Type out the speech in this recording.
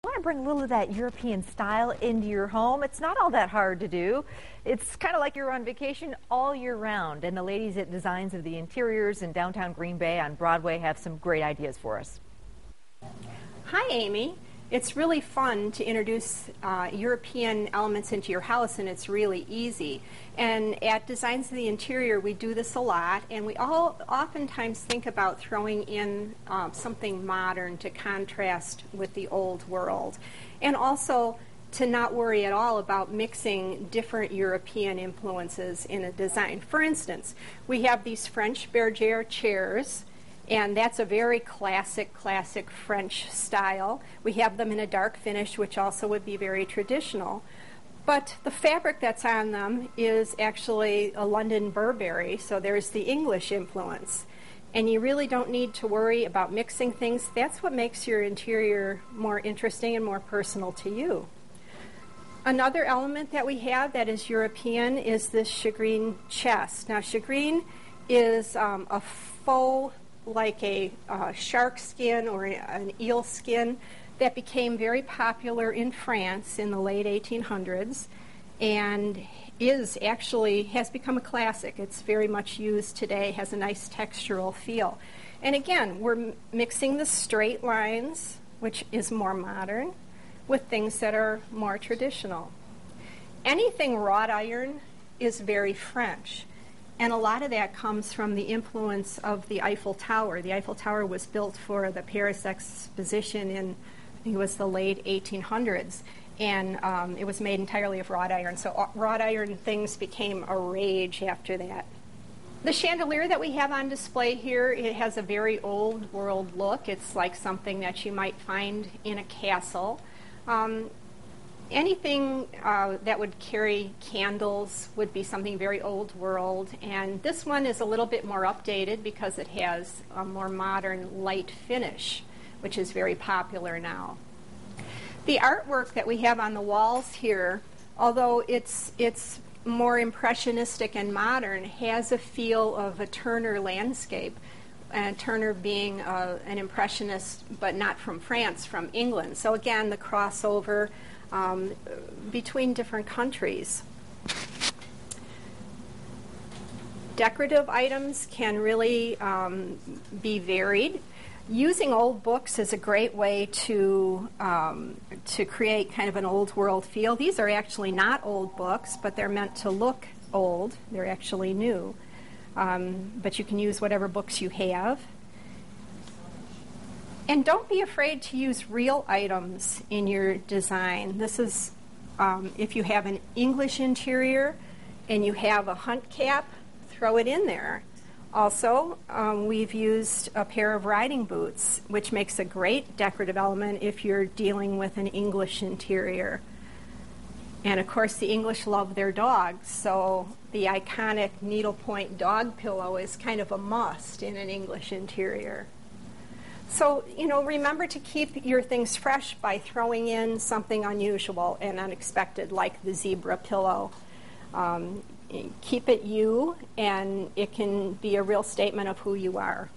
Want to bring a little of that European style into your home? It's not all that hard to do. It's kind of like you're on vacation all year round, and the ladies at Designs of the Interiors in downtown Green Bay on Broadway have some great ideas for us. Hi, Amy. It's really fun to introduce European elements into your house, and it's really easy. And at Designs of the Interior, we do this a lot, and we all oftentimes think about throwing in something modern to contrast with the old world. And also to not worry at all about mixing different European influences in a design. For instance, we have these French bergère chairs, and that's a very classic French style. We have them in a dark finish, which also would be very traditional. But the fabric that's on them is actually a London Burberry, so there's the English influence. And you really don't need to worry about mixing things. That's what makes your interior more interesting and more personal to you. Another element that we have that is European is this shagreen chest. Now, shagreen is a faux, like a shark skin or an eel skin, that became very popular in France in the late 1800s and has become a classic. It's very much used today, has a nice textural feel. And again, we're mixing the straight lines, which is more modern, with things that are more traditional. Anything wrought iron is very French. And a lot of that comes from the influence of the Eiffel Tower. The Eiffel Tower was built for the Paris Exposition in, I think it was the late 1800s. And it was made entirely of wrought iron. So wrought iron things became a rage after that. The chandelier that we have on display here, it has a very old world look. It's like something that you might find in a castle. Anything that would carry candles would be something very old world, and this one is a little bit more updated because it has a more modern light finish, which is very popular now. The artwork that we have on the walls here, although it's more impressionistic and modern, has a feel of a Turner landscape, and Turner being an impressionist, but not from France, from England. So again, the crossover between different countries. Decorative items can really be varied. Using old books is a great way to create kind of an old world feel. These are actually not old books, but they're meant to look old. They're actually new. But you can use whatever books you have. And don't be afraid to use real items in your design. This is if you have an English interior and you have a hunt cap, throw it in there. Also, we've used a pair of riding boots, which makes a great decorative element if you're dealing with an English interior. And of course, the English love their dogs, so the iconic needlepoint dog pillow is kind of a must in an English interior. So, remember to keep your things fresh by throwing in something unusual and unexpected, like the zebra pillow. Keep it you, and it can be a real statement of who you are.